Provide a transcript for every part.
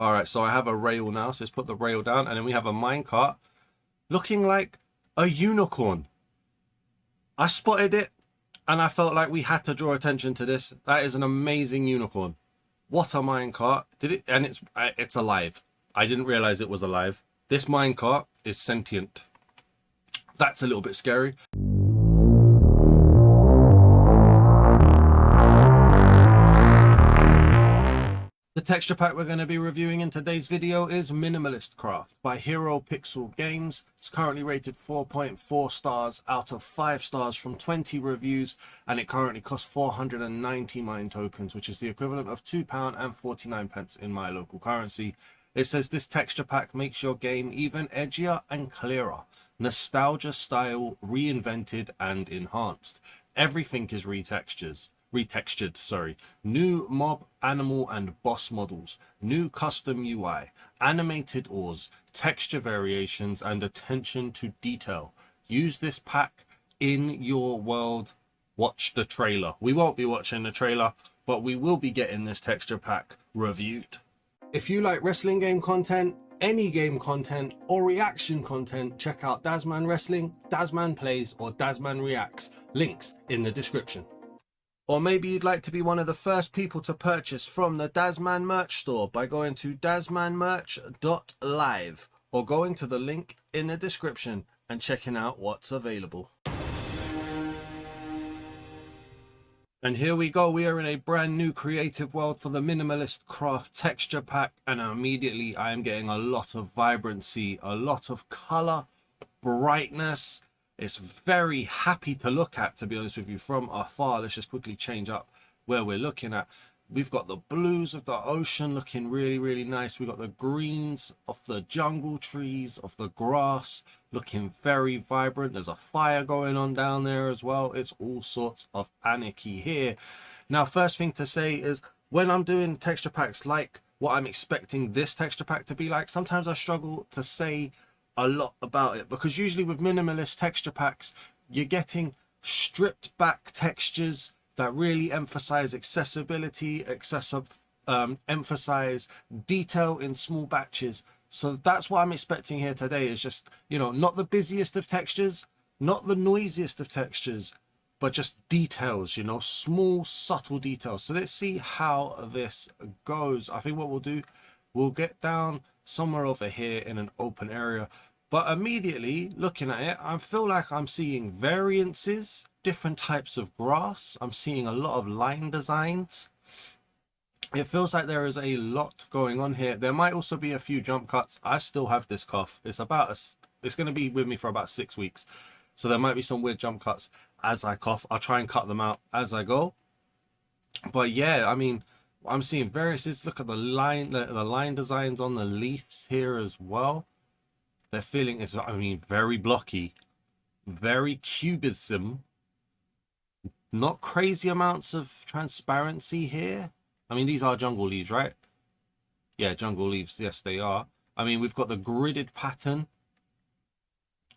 All right, so I have a rail now. So let's put the rail down, and then we have a minecart looking like a unicorn. I spotted it, and I felt like we had to draw attention to this. That is an amazing unicorn. What a minecart! Did it? And it's alive. I didn't realize it was alive. This minecart is sentient. That's a little bit scary. The texture pack we're going to be reviewing in today's video is Minimalist Craft by Heropixel Games. It's currently rated 4.4 stars out of 5 stars from 20 reviews, and it currently costs 490 mine tokens, which is the equivalent of £2.49 in my local currency. It says this texture pack makes your game even edgier and clearer. Nostalgia style reinvented and enhanced. Everything is retextured, sorry. New mob, animal and boss models, new custom UI, animated ores, texture variations and attention to detail. Use this pack in your world. Watch the trailer. We won't be watching the trailer, but we will be getting this texture pack reviewed. If you like wrestling game content, any game content or reaction content, check out Dazman Wrestling, Dazman Plays or Dazman Reacts. Links in the description. Or maybe you'd like to be one of the first people to purchase from the Dazman merch store by going to dazmanmerch.live or going to the link in the description and checking out what's available. And here we go. We are in a brand new creative world for the Minimalist Craft Texture Pack, and immediately I am getting a lot of vibrancy, a lot of color, brightness. It's very happy to look at, to be honest with you, from afar. Let's just quickly change up where we're looking at. We've got the blues of the ocean looking really, really nice. We've got the greens of the jungle trees, of the grass, looking very vibrant. There's a fire going on down there as well. It's all sorts of anarchy here. Now, first thing to say is when I'm doing texture packs like what I'm expecting this texture pack to be like, sometimes I struggle to say a lot about it, because usually with minimalist texture packs you're getting stripped back textures that really emphasize accessibility, emphasize detail in small batches. So that's what I'm expecting here today, is just, you know, not the busiest of textures, not the noisiest of textures, but just details, you know, small subtle details. So let's see how this goes. I think what we'll do, we'll get down somewhere over here in an open area, but immediately looking at it, I feel like I'm seeing variances, different types of grass. I'm seeing a lot of line designs. It feels like there is a lot going on here. There might also be a few jump cuts. I still have this cough. It's going to be with me for about 6 weeks, so there might be some weird jump cuts as I cough. I'll try and cut them out as I go. But yeah, I mean, I'm seeing variances. Look at the line designs on the leaves here as well. They're feeling, it's, I mean, very blocky, very cubism, not crazy amounts of transparency here. I mean, these are jungle leaves, right? Yeah, jungle leaves. Yes, they are. I mean, we've got the gridded pattern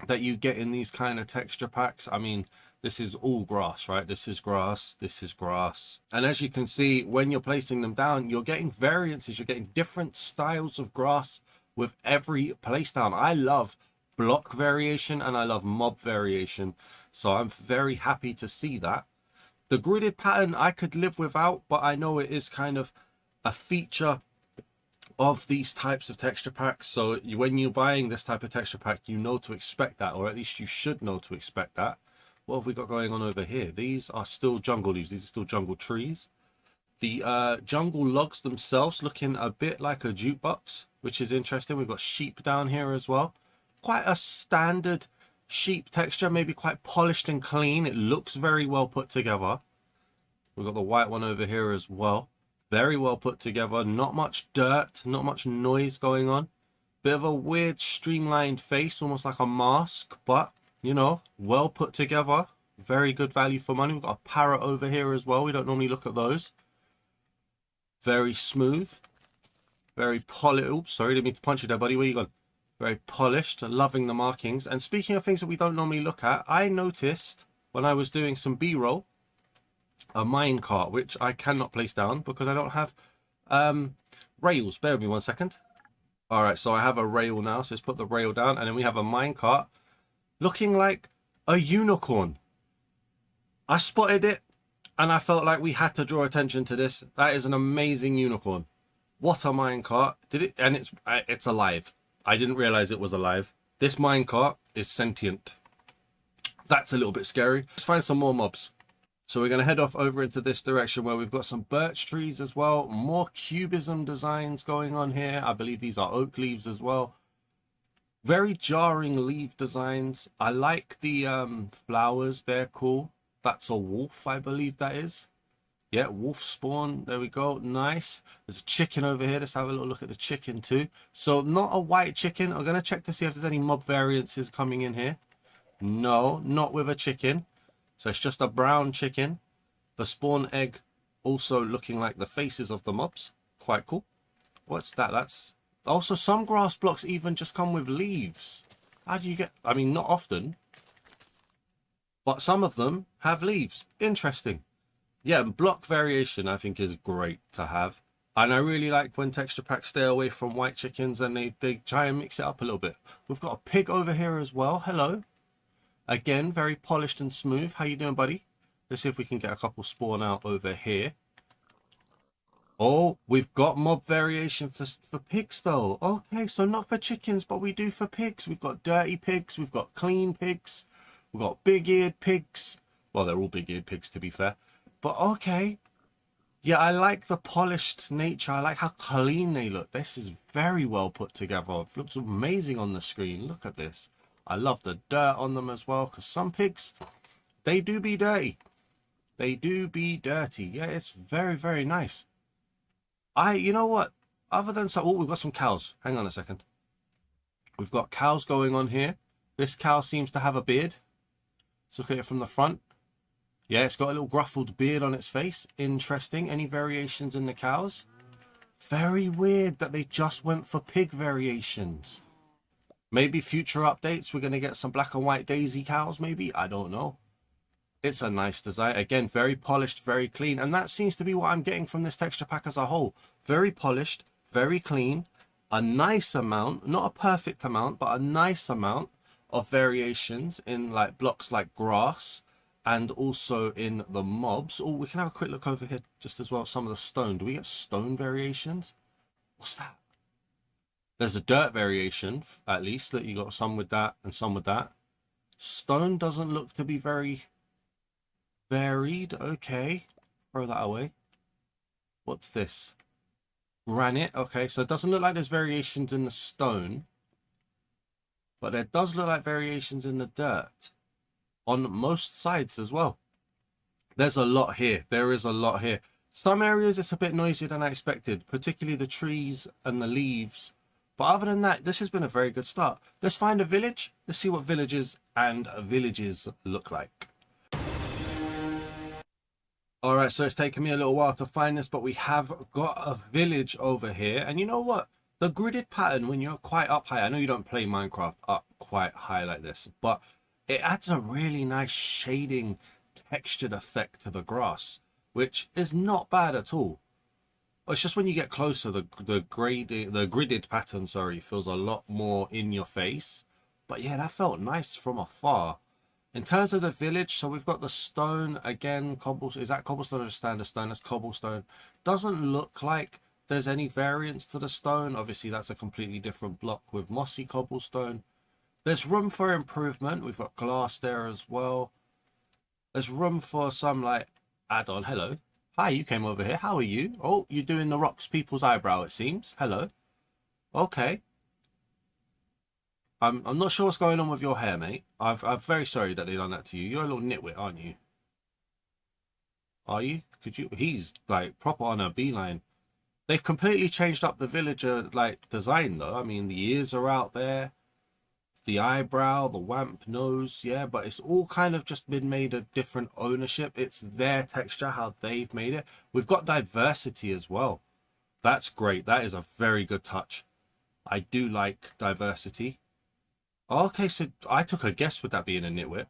that you get in these kind of texture packs. I mean, this is all grass, right? This is grass, this is grass. And as you can see, when you're placing them down, you're getting variances. You're getting different styles of grass with every place down. I love block variation and I love mob variation. So I'm very happy to see that. The gridded pattern I could live without, but I know it is kind of a feature of these types of texture packs. So when you're buying this type of texture pack, you know to expect that, or at least you should know to expect that. What have we got going on over here? These are still jungle leaves. These are still jungle trees. The jungle logs themselves looking a bit like a jukebox, which is interesting. We've got sheep down here as well. Quite a standard sheep texture, maybe quite polished and clean. It looks very well put together. We've got the white one over here as well. Very well put together. Not much dirt, not much noise going on. Bit of a weird streamlined face, almost like a mask, but, you know, well put together. Very good value for money. We've got a parrot over here as well. We don't normally look at those. Very smooth. Very polished. Oops, sorry, didn't mean to punch you there, buddy. Where you going? Very polished. Loving the markings. And speaking of things that we don't normally look at, I noticed when I was doing some B-roll, a minecart, which I cannot place down because I don't have rails. Bear with me 1 second. All right, so I have a rail now. So let's put the rail down, and then we have a minecart looking like a unicorn. I spotted it, and I felt like we had to draw attention to this. That is an amazing unicorn. What a minecart! Did it? And it's alive. I didn't realize it was alive. This minecart is sentient. That's a little bit scary. Let's find some more mobs. So we're going to head off over into this direction where we've got some birch trees as well. More cubism designs going on here. I believe these are oak leaves as well. Very jarring leaf designs. I like the flowers. They're cool. That's a wolf, I believe that is. Yeah, wolf spawn. There we go. Nice. There's a chicken over here. Let's have a little look at the chicken too. So not a white chicken. I'm going to check to see if there's any mob variances coming in here. No, not with a chicken. So it's just a brown chicken. The spawn egg also looking like the faces of the mobs. Quite cool. What's that? That's also some grass blocks even just come with leaves. How do you get... I mean, not often. But some of them have leaves. Interesting. Yeah, block variation I think is great to have. And I really like when texture packs stay away from white chickens and they try and mix it up a little bit. We've got a pig over here as well. Hello. Again, very polished and smooth. How you doing, buddy? Let's see if we can get a couple spawn out over here. Oh, we've got mob variation for pigs though. Okay, so not for chickens, but we do for pigs. We've got dirty pigs. We've got clean pigs. We've got big-eared pigs. Well, they're all big-eared pigs, to be fair. But okay. Yeah, I like the polished nature. I like how clean they look. This is very well put together. It looks amazing on the screen. Look at this. I love the dirt on them as well, because some pigs, they do be dirty. They do be dirty. Yeah, it's very, very nice. You know what? Other than so, oh, we've got some cows. Hang on a second. We've got cows going on here. This cow seems to have a beard. Let's look at it from the front. Yeah, it's got a little gruffled beard on its face. Interesting. Any variations in the cows? Very weird that they just went for pig variations. Maybe future updates, we're going to get some black and white daisy cows, maybe? I don't know. It's a nice design. Again, very polished, very clean. And that seems to be what I'm getting from this texture pack as a whole. Very polished, very clean. A nice amount, not a perfect amount, but a nice amount of variations in like blocks like grass. And also in the mobs. Oh, we can have a quick look over here just as well. Some of the stone. Do we get stone variations? What's that? There's a dirt variation, at least, that you got some with that and some with that. Stone doesn't look to be very varied. Okay, throw that away. What's this? Granite. Okay, so it doesn't look like there's variations in the stone. But there does look like variations in the dirt. On most sides as well. There's a lot here. There is a lot here. Some areas it's a bit noisier than I expected, particularly the trees and the leaves. But other than that, this has been a very good start. Let's find a village. Let's see what villages and villages look like. All right, so it's taken me a little while to find this, but we have got a village over here. And you know what? The gridded pattern, when you're quite up high, I know you don't play Minecraft up quite high like this, but it adds a really nice shading textured effect to the grass, which is not bad at all. It's just when you get closer, the gridded pattern, sorry, feels a lot more in your face. But yeah, that felt nice from afar. In terms of the village, so we've got the stone again, cobblestone. Is that cobblestone or just standard stone? That's cobblestone. Doesn't look like there's any variance to the stone. Obviously, that's a completely different block with mossy cobblestone. There's room for improvement. We've got glass there as well. There's room for some like add-on. Hello. Hi, you came over here. How are you? Oh, you're doing the rocks people's eyebrow, it seems. Hello. Okay. I'm not sure what's going on with your hair, mate. I'm very sorry that they done that to you. You're a little nitwit, aren't you? Are you? Could you? He's like proper on a beeline. They've completely changed up the villager like design though. I mean, the ears are out there. The eyebrow, the wamp nose, yeah, but it's all kind of just been made a different ownership. It's their texture, how they've made it. We've got diversity as well. That's great. That is a very good touch. I do like diversity. Okay, so I took a guess with that being a nitwit.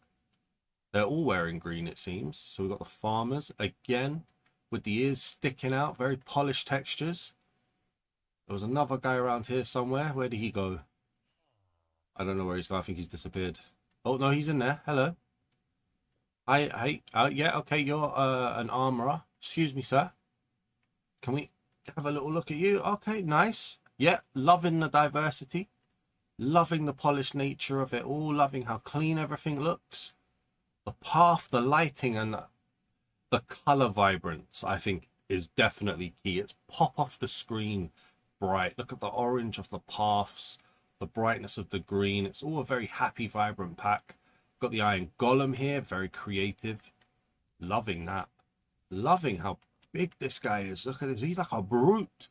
They're all wearing green, it seems. So we've got the farmers, again, with the ears sticking out, very polished textures. There was another guy around here somewhere. Where did he go? I don't know where he's gone. I think he's disappeared. Oh, no, he's in there. Hello. Hi. Yeah, okay, you're an armorer. Excuse me, sir. Can we have a little look at you? Okay, nice. Yeah, loving the diversity. Loving the polished nature of it all. Loving how clean everything looks. The path, the lighting, and the color vibrance, I think, is definitely key. It's pop off the screen bright. Look at the orange of the paths, the brightness of the green. It's all a very happy, vibrant pack. Got the iron golem here, very creative. Loving that. Loving how big this guy is. Look at this. He's like a brute.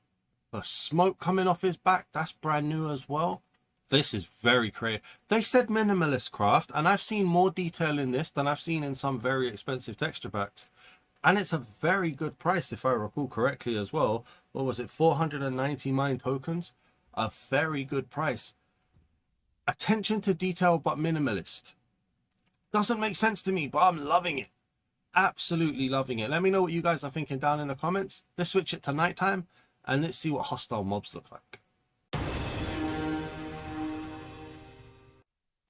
The smoke coming off his back, that's brand new as well. This is very creative. They said minimalist craft, and I've seen more detail in this than I've seen in some very expensive texture packs. And it's a very good price, if I recall correctly as well. What was it, 490 mine tokens? A very good price. Attention to detail, but minimalist. Doesn't make sense to me, but I'm loving it. Absolutely loving it. Let me know what you guys are thinking down in the comments. Let's switch it to nighttime, and let's see what hostile mobs look like.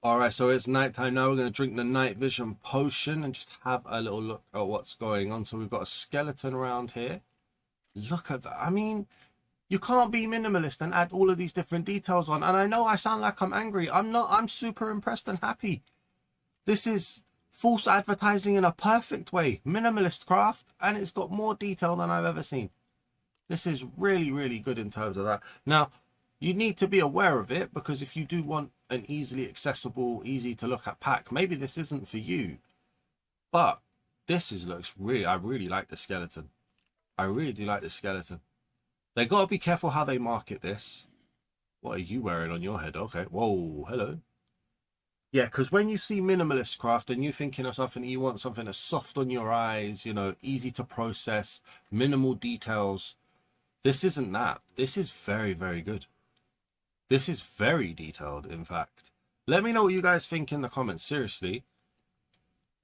Alright, so it's nighttime now. We're going to drink the night vision potion and just have a little look at what's going on. So we've got a skeleton around here. Look at that. I mean, you can't be minimalist and add all of these different details on. And I know I sound like I'm angry. I'm not. I'm super impressed and happy. This is false advertising in a perfect way. Minimalist craft, and it's got more detail than I've ever seen. This is really, really good in terms of that. Now, you need to be aware of it, because if you do want an easily accessible, easy to look at pack, maybe this isn't for you. But this looks really, I really like the skeleton. I really do like the skeleton. They got to be careful how they market this. What are you wearing on your head? Okay. Whoa, hello. Yeah, because when you see minimalist craft and you're thinking of something, you want something that's soft on your eyes, you know, easy to process, minimal details. This isn't that. This is very, very good. This is very detailed, in fact. Let me know what you guys think in the comments, seriously.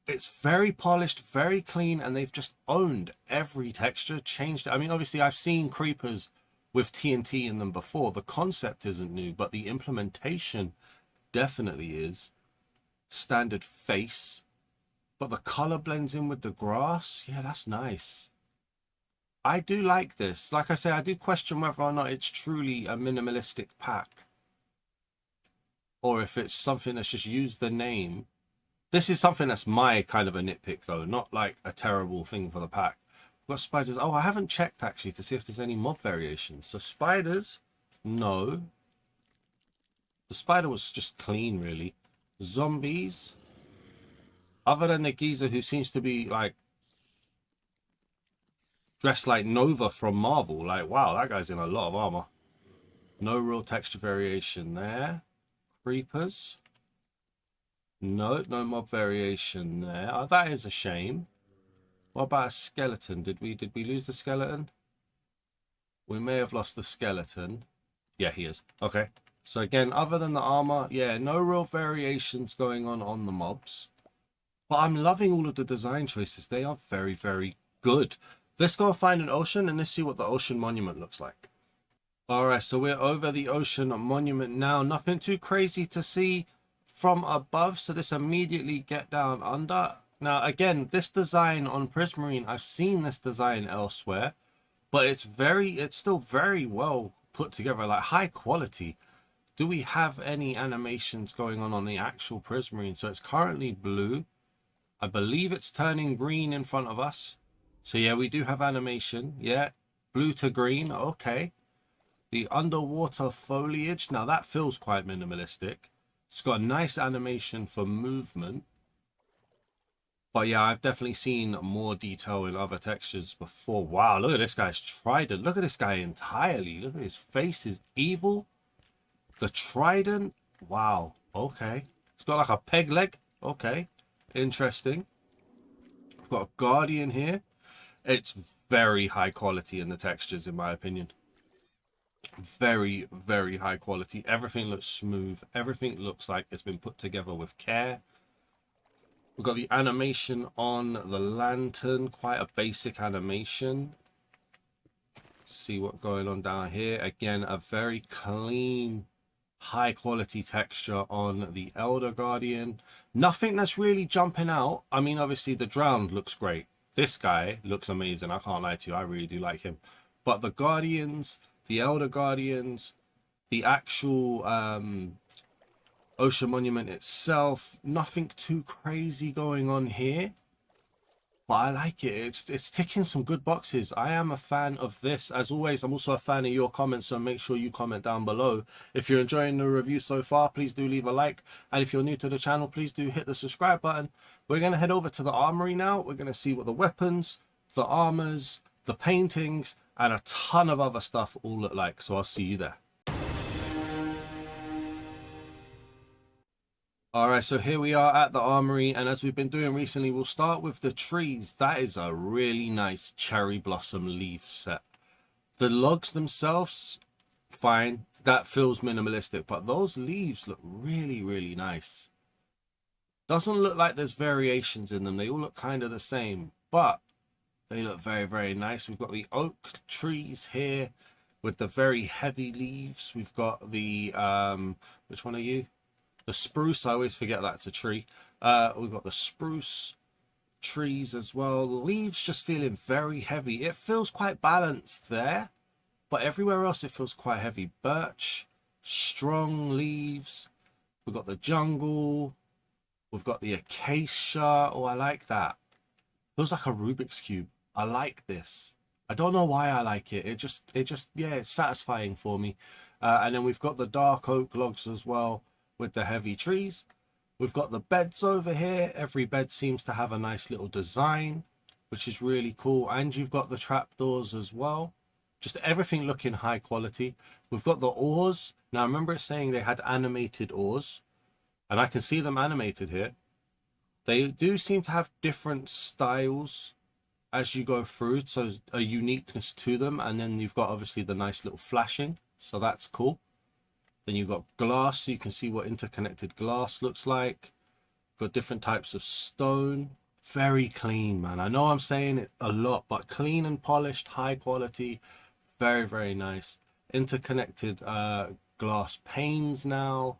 It's very polished, very clean, and they've just owned every texture, changed it. I mean, obviously, I've seen creepers with TNT in them before. The concept isn't new, but the implementation definitely is. Standard face, but the color blends in with the grass. Yeah, that's nice. I do like this. Like I say, I do question whether or not it's truly a minimalistic pack, or if it's something that's just used the name. This is something that's my kind of a nitpick, though, not like a terrible thing for the pack. We've got spiders. Oh, I haven't checked actually to see if there's any mob variations. So spiders, no. The spider was just clean, really. Zombies, other than the geezer who seems to be like dressed like Nova from Marvel. Like, wow, that guy's in a lot of armor. No real texture variation there. Creepers, no mob variation there. Oh, that is a shame. What about a skeleton? Did we lose the skeleton? We may have lost the skeleton. Yeah, he is. Okay. So again, other than the armor, yeah, no real variations going on the mobs. But I'm loving all of the design choices. They are very, very good. Let's go find an ocean and let's see what the ocean monument looks like. Alright, so we're over the ocean monument now. Nothing too crazy to see from above. So let's immediately get down under. Now, again, this design on Prismarine, I've seen this design elsewhere. But it's still very well put together, like high quality. Do we have any animations going on the actual Prismarine? So it's currently blue. I believe it's turning green in front of us. So yeah, we do have animation. Yeah, blue to green. Okay. The underwater foliage. Now that feels quite minimalistic. It's got a nice animation for movement. But yeah, I've definitely seen more detail in other textures before. Wow, look at this guy's trident. Look at this guy entirely. Look at his face is evil. The trident, wow, okay. It's got like a peg leg, okay. Interesting. We've got a guardian here. It's very high quality in the textures, in my opinion. Very, very high quality. Everything looks smooth. Everything looks like it's been put together with care. We've got the animation on the lantern, quite a basic animation. See what's going on down here. Again, a very clean, high quality texture on the Elder Guardian. Nothing that's really jumping out. I mean, obviously the Drowned looks great. This guy looks amazing. I can't lie to you. I really do like him. But the Guardians, the Elder Guardians, the actual Ocean Monument itself, nothing too crazy going on here. But I like it. It's ticking some good boxes. I am a fan of this. As always, I'm also a fan of your comments, so make sure you comment down below. If you're enjoying the review so far, please do leave a like. And if you're new to the channel, please do hit the subscribe button. We're going to head over to the Armoury now. We're going to see what the weapons, the armors, the paintings, and a ton of other stuff all look like. So I'll see you there. Alright, so here we are at the Armoury, and as we've been doing recently, we'll start with the trees. That is a really nice cherry blossom leaf set. The logs themselves, fine. That feels minimalistic, but those leaves look really, really nice. Doesn't look like there's variations in them. They all look kind of the same, but they look very, very nice. We've got the oak trees here with the very heavy leaves. We've got the, which one are you? The spruce, I always forget that's a tree. We've got the spruce trees as well. The leaves just feeling very heavy. It feels quite balanced there, but everywhere else it feels quite heavy. Birch, strong leaves. We've got the jungle. We've got the acacia. Oh, I like that. Feels like a Rubik's Cube. I like this. I don't know why I like it. It just, yeah, it's satisfying for me. And then we've got the dark oak logs as well, with the heavy trees. We've got the beds over here. Every bed seems to have a nice little design, which is really cool. And you've got the trapdoors as well. Just everything looking high quality. We've got the oars. Now, I remember it saying they had animated oars, and I can see them animated here. They do seem to have different styles as you go through, so a uniqueness to them. And then you've got obviously the nice little flashing, so that's cool. Then you've got glass, so you can see what interconnected glass looks like. Got different types of stone. Very clean, man. I know I'm saying it a lot, but clean and polished, high quality. Very, very nice. Interconnected glass panes now.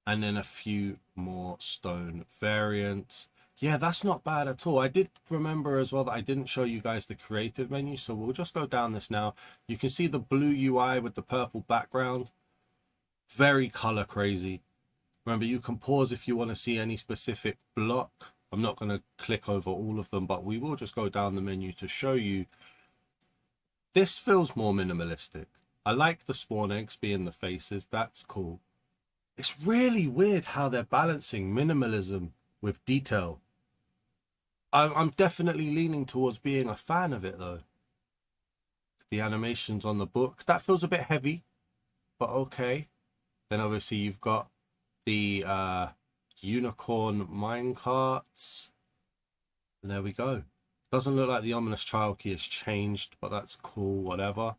And then a few more stone variants. Yeah, that's not bad at all. I did remember as well that I didn't show you guys the creative menu, so we'll just go down this now. You can see the blue UI with the purple background. Very color crazy. Remember, you can pause if you want to see any specific block. I'm not going to click over all of them, but we will just go down the menu to show you. This feels more minimalistic. I like the spawn eggs being the faces. That's cool. It's really weird how they're balancing minimalism with detail. I'm definitely leaning towards being a fan of it, though. The animations on the book, that feels a bit heavy, but okay. Then obviously you've got the unicorn minecarts. And there we go. Doesn't look like the ominous child key has changed, but that's cool, whatever.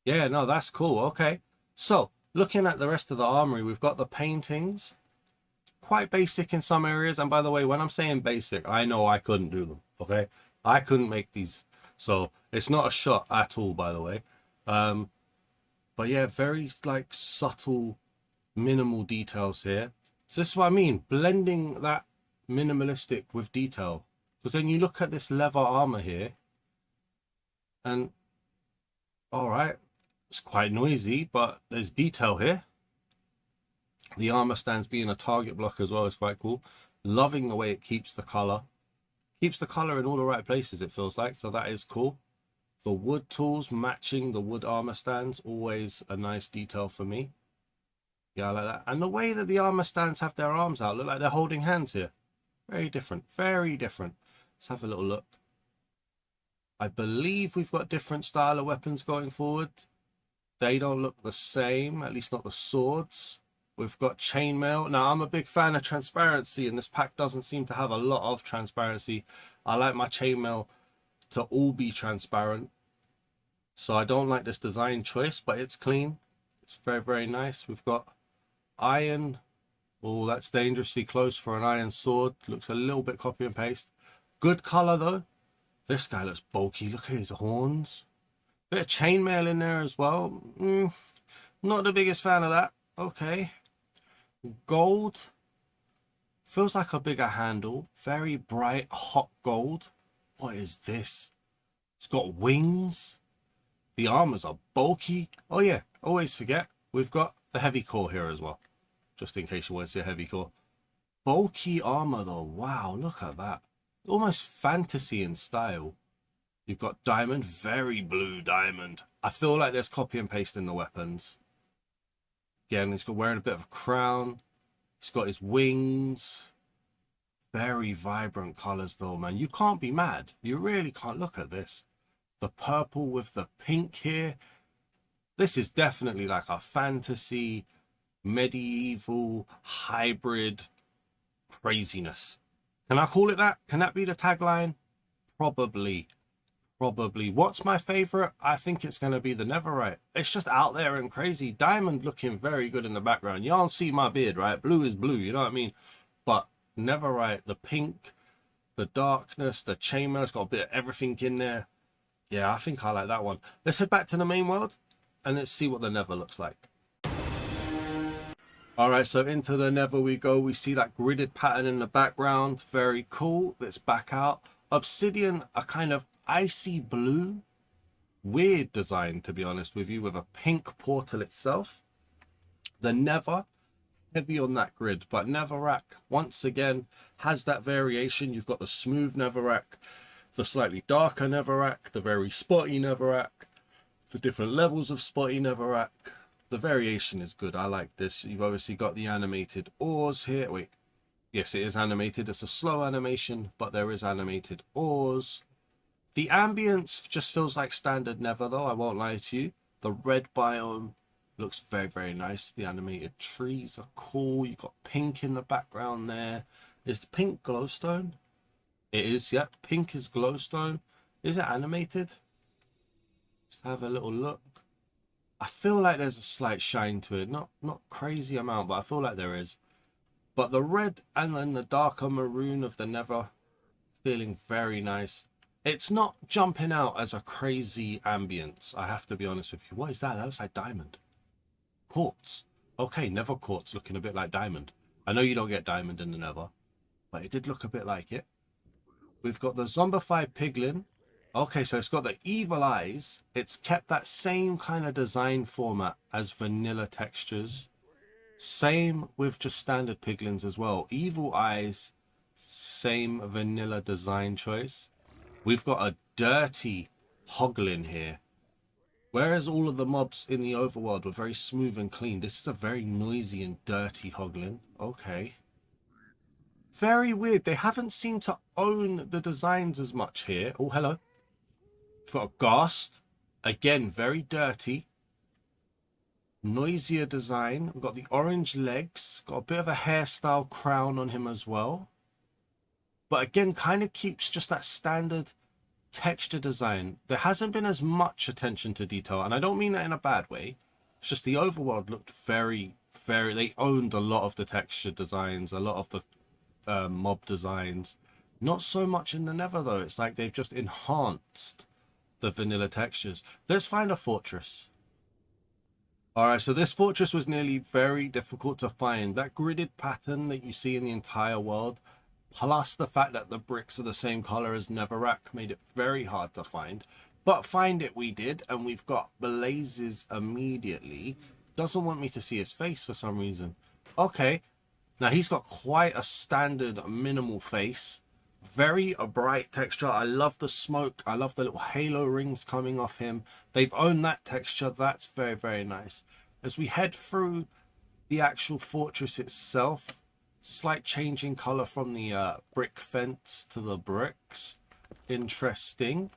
Yeah, no, that's cool. Okay. So, looking at the rest of the Armoury, we've got the paintings. Quite basic in some areas. And by the way, when I'm saying basic, I know I couldn't do them, okay? I couldn't make these. So, it's not a shot at all, by the way. But yeah, very like subtle, minimal details here. So this is what I mean, blending that minimalistic with detail. Because then you look at this leather armor here, and all right, it's quite noisy, but there's detail here. The armor stands being a target block as well is quite cool. Loving the way it keeps the color. Keeps the color in all the right places, it feels like, so that is cool. The wood tools matching the wood armor stands, always a nice detail for me. Yeah, I like that. And the way that the armor stands have their arms out, look like they're holding hands here. Very different, very different. Let's have a little look. I believe we've got different style of weapons going forward. They don't look the same, at least not the swords. We've got chainmail. Now, I'm a big fan of transparency, and this pack doesn't seem to have a lot of transparency. I like my chainmail to all be transparent. So I don't like this design choice, but it's clean. It's very, very nice. We've got iron. Oh, that's dangerously close for an iron sword. Looks a little bit copy and paste. Good color, though. This guy looks bulky. Look at his horns. Bit of chainmail in there as well. Not the biggest fan of that. Okay. Gold. Feels like a bigger handle. Very bright, hot gold. What is this? It's got wings. The armors are bulky. Oh yeah, always forget. We've got the heavy core here as well. Just in case you want to see a heavy core. Bulky armor though. Wow, look at that. Almost fantasy in style. You've got diamond, very blue diamond. I feel like there's copy and paste in the weapons. Again, he's got wearing a bit of a crown. He's got his wings. Very vibrant colors though, man. You can't be mad. You really can't. Look at this. The purple with the pink here. This is definitely like a fantasy, medieval, hybrid craziness. Can I call it that? Can that be the tagline? Probably. Probably. What's my favorite? I think it's going to be the Netherite. It's just out there and crazy. Diamond looking very good in the background. Y'all see my beard, right? Blue is blue, you know what I mean? But Netherite, the pink, the darkness, the chainmail, it's got a bit of everything in there. Yeah, I think I like that one. Let's head back to the main world and let's see what the Nether looks like. Alright, so into the Nether we go. We see that gridded pattern in the background. Very cool. Let's back out. Obsidian, a kind of icy blue. Weird design, to be honest with you, with a pink portal itself. The Nether, heavy on that grid, but Netherrack, once again, has that variation. You've got the smooth Netherrack, the slightly darker Netherrack, the very spotty Netherrack, the different levels of spotty Netherrack. The variation is good. I like this. You've obviously got the animated ores here. Wait, yes, it is animated. It's a slow animation, but there is animated ores. The ambience just feels like standard Nether, though. I won't lie to you. The red biome looks very, very nice. The animated trees are cool. You've got pink in the background there. Is the pink glowstone? It is, yep. Pink is glowstone. Is it animated? Let's have a little look. I feel like there's a slight shine to it. Not crazy amount, but I feel like there is. But the red and then the darker maroon of the Nether, feeling very nice. It's not jumping out as a crazy ambience, I have to be honest with you. What is that? That looks like diamond. Quartz. Okay, Nether quartz looking a bit like diamond. I know you don't get diamond in the Nether, but it did look a bit like it. We've got the zombified piglin. Okay, so it's got the evil eyes. It's kept that same kind of design format as vanilla textures. Same with just standard piglins as well. Evil eyes, same vanilla design choice. We've got a dirty hoglin here. Whereas all of the mobs in the overworld were very smooth and clean, this is a very noisy and dirty hoglin. Okay. Very weird. They haven't seemed to own the designs as much here. Oh, hello. We've got a ghast. Again, very dirty. Noisier design. We've got the orange legs. Got a bit of a hairstyle crown on him as well. But again, kind of keeps just that standard texture design. There hasn't been as much attention to detail. And I don't mean that in a bad way. It's just the overworld looked very, very... They owned a lot of the texture designs. A lot of the mob designs. Not so much in the Nether, though. It's like they've just enhanced the vanilla textures. Let's find a fortress. Alright, so this fortress was nearly very difficult to find. That gridded pattern that you see in the entire world, plus the fact that the bricks are the same color as Netherrack, made it very hard to find. But find it we did, and we've got Blazes immediately. Doesn't want me to see his face for some reason. Okay, now he's got quite a standard minimal face. Very a bright texture. I love the smoke. I love the little halo rings coming off him. They've owned that texture. That's very, very nice. As we head through the actual fortress itself, slight change in color from the brick fence to the bricks. Interesting.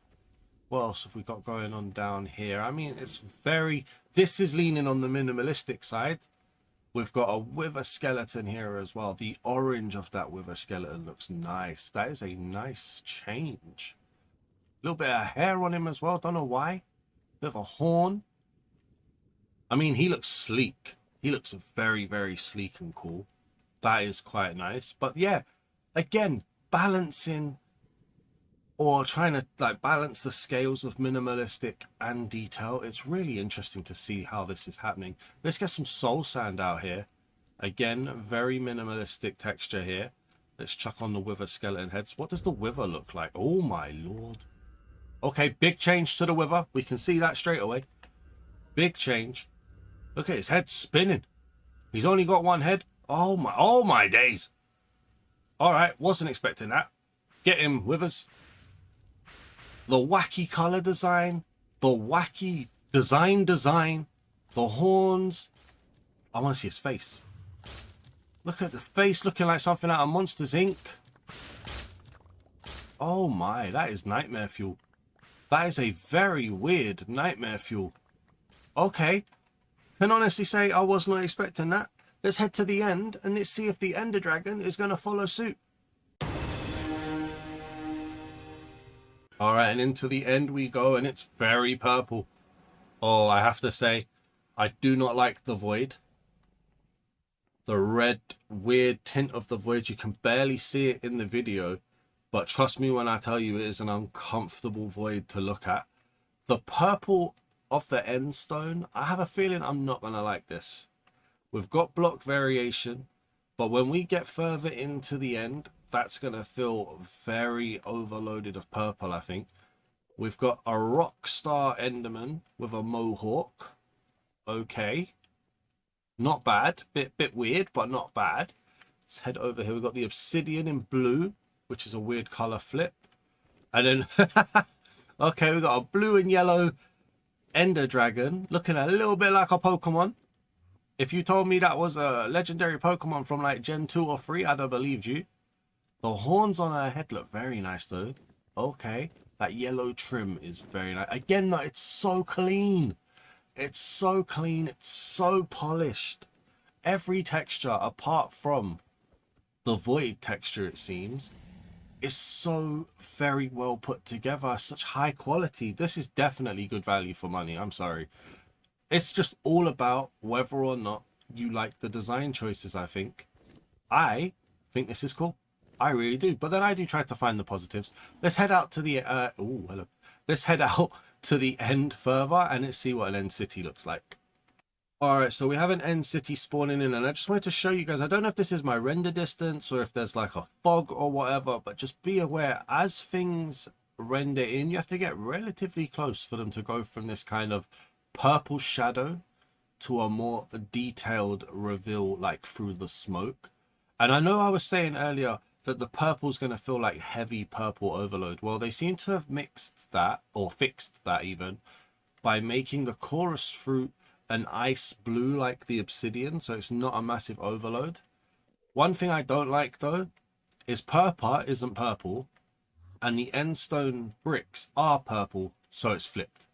What else have we got going on down here? I mean, it's very... This is leaning on the minimalistic side. We've got a wither skeleton here as well. The orange of that wither skeleton looks nice. That is a nice change. A little bit of hair on him as well. Don't know why. Bit of a horn. I mean, he looks sleek. He looks very, very sleek and cool. That is quite nice. But yeah, again, balancing or trying to like balance the scales of minimalistic and detail. It's really interesting to see how this is happening. Let's get some soul sand out here. Again, very minimalistic texture here. Let's chuck on the wither skeleton heads. What does the wither look like? Oh my lord. Okay, big change to the wither. We can see that straight away. Big change. Look at his head spinning. He's only got one head. Oh my days. All right, wasn't expecting that. Get him, withers. The wacky color design, the wacky design, the horns. I want to see his face. Look at the face looking like something out of Monsters Inc. Oh my, that is nightmare fuel. That is a very weird nightmare fuel. Okay, can honestly say I was not expecting that. Let's head to the end and let's see if the Ender Dragon is going to follow suit. All right, and into the end we go, and it's very purple. Oh, I have to say, I do not like the void. The red, weird tint of the void, you can barely see it in the video. But trust me when I tell you, it is an uncomfortable void to look at. The purple of the end stone, I have a feeling I'm not going to like this. We've got block variation, but when we get further into the end, that's going to feel very overloaded of purple, I think. We've got a Rockstar Enderman with a mohawk. Okay. Not bad. Bit weird, but not bad. Let's head over here. We've got the Obsidian in blue, which is a weird color flip. And then, okay, we've got a blue and yellow Ender Dragon, looking a little bit like a Pokemon. If you told me that was a legendary Pokemon from like Gen 2 or 3, I'd have believed you. The horns on her head look very nice though. Okay, that yellow trim is very nice. Again, though, it's so clean. It's so clean. It's so polished. Every texture, apart from the void texture, it seems, is so very well put together. Such high quality. This is definitely good value for money. I'm sorry. It's just all about whether or not you like the design choices, I think. I think this is cool. I really do. But then I do try to find the positives. Let's head out to the oh, hello. Let's head out to the end further and let's see what an end city looks like. All right, so we have an end city spawning in, and I just wanted to show you guys, I don't know if this is my render distance or if there's like a fog or whatever, but just be aware as things render in, you have to get relatively close for them to go from this kind of purple shadow to a more detailed reveal like through the smoke. And I know I was saying earlier that the purple's going to feel like heavy purple overload. Well, they seem to have mixed that, or fixed that even, by making the chorus fruit an ice blue like the obsidian, so it's not a massive overload. One thing I don't like though is purple isn't purple and the end stone bricks are purple, so it's flipped.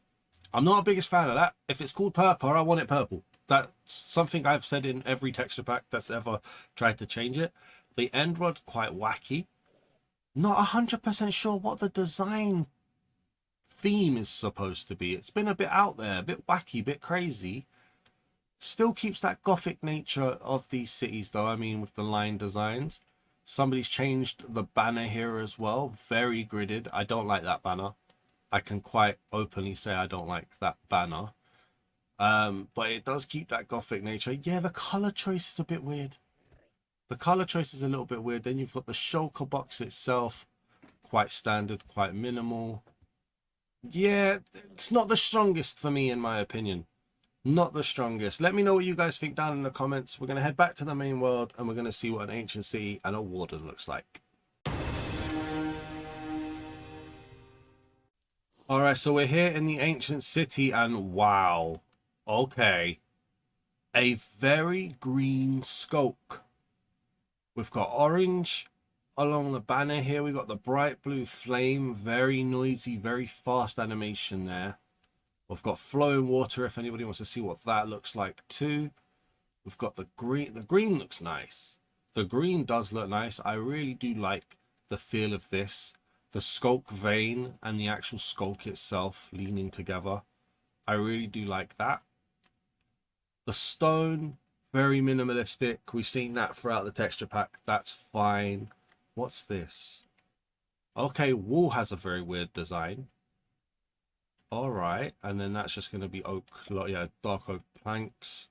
I'm not the biggest fan of that. If it's called purple, I want it purple. That's something I've said in every texture pack that's ever tried to change it. The end rod, quite wacky. Not 100% sure what the design theme is supposed to be. It's been a bit out there, a bit wacky, a bit crazy. Still keeps that gothic nature of these cities though. I mean, with the line designs. Somebody's changed the banner here as well. Very gridded. I don't like that banner. I can quite openly say I don't like that banner. But it does keep that gothic nature. Yeah, the color choice is a bit weird. The color choice is a little bit weird. Then you've got the shulker box itself. Quite standard, quite minimal. Yeah, it's not the strongest for me in my opinion. Not the strongest. Let me know what you guys think down in the comments. We're going to head back to the main world and we're going to see what an ancient city and a warden looks like. Alright, so we're here in the ancient city and wow. Okay. A very green skulk. We've got orange along the banner here. We've got the bright blue flame. Very noisy, very fast animation there. We've got flowing water if anybody wants to see what that looks like too. We've got the green. The green looks nice. The green does look nice. I really do like the feel of this. The skulk vein and the actual skulk itself leaning together. I really do like that. The stone, very minimalistic. We've seen that throughout the texture pack. That's fine. What's this? Okay, wall has a very weird design. All right, and then that's just going to be oak, yeah, dark oak planks.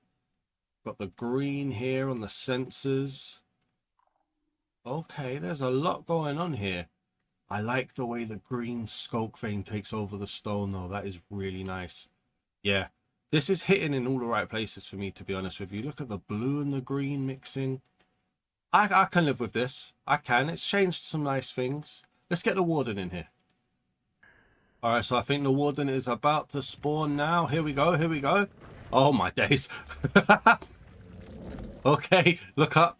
Got the green here on the sensors. Okay, there's a lot going on here. I like the way the green sculk vein takes over the stone, though. That is really nice. Yeah, this is hitting in all the right places for me, to be honest with you. Look at the blue and the green mixing. I can live with this. I can. It's changed some nice things. Let's get the Warden in here. All right, so I think the Warden is about to spawn now. Here we go. Here we go. Oh, my days. Okay, look up.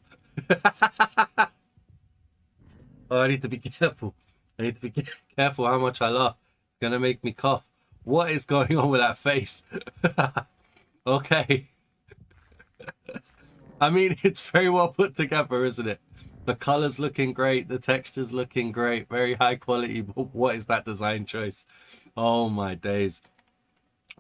Oh, I need to be careful. I need to be careful how much I laugh. It's going to make me cough. What is going on with that face? Okay. I mean, it's very well put together, isn't it? The color's looking great. The texture's looking great. Very high quality. But what is that design choice? Oh, my days.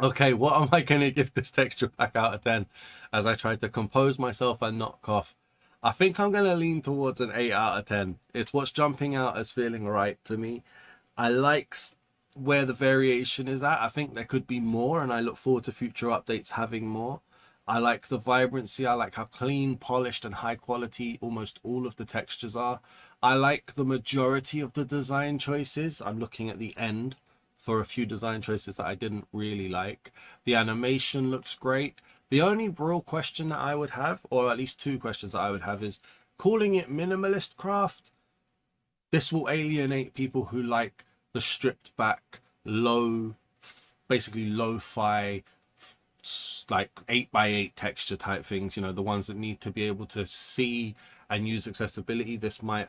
Okay, what am I going to give this texture pack out of 10 as I try to compose myself and not cough? I think I'm going to lean towards an 8 out of 10. It's what's jumping out as feeling right to me. I like where the variation is at. I think there could be more, and I look forward to future updates having more. I like the vibrancy. I like how clean, polished, and high quality almost all of the textures are. I like the majority of the design choices. I'm looking at the end for a few design choices that I didn't really like. The animation looks great. The only real question that I would have, or at least two questions that I would have, is calling it Minimalist Craft. This will alienate people who like the stripped back, low, basically lo-fi, like 8x8 texture type things, you know, the ones that need to be able to see and use accessibility. This might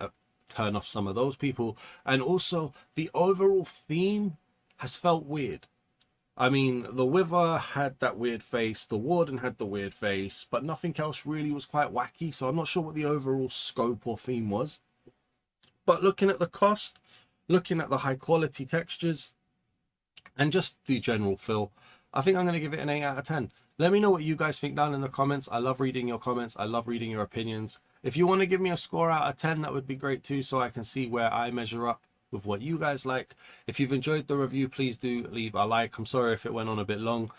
turn off some of those people. And also the overall theme has felt weird. I mean, the Wither had that weird face, the Warden had the weird face, but nothing else really was quite wacky, so I'm not sure what the overall scope or theme was. But looking at the cost, looking at the high quality textures, and just the general feel, I think I'm going to give it an 8 out of 10. Let me know what you guys think down in the comments. I love reading your comments. I love reading your opinions. If you want to give me a score out of 10, that would be great too, so I can see where I measure up with what you guys like. If you've enjoyed the review, please do leave a like. I'm sorry if it went on a bit long.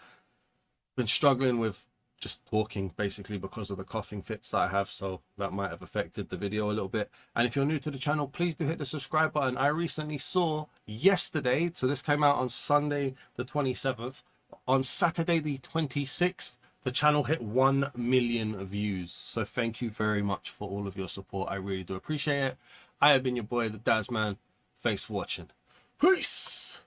Been struggling with just talking basically because of the coughing fits that I have, so that might have affected the video a little bit. And if you're new to the channel, please do hit the subscribe button. I recently saw yesterday, so this came out on Sunday the 27th, on Saturday the 26th, the channel hit 1 million views. So thank you very much for all of your support. I really do appreciate it. I have been your boy, the Daz Man. Thanks for watching. Peace!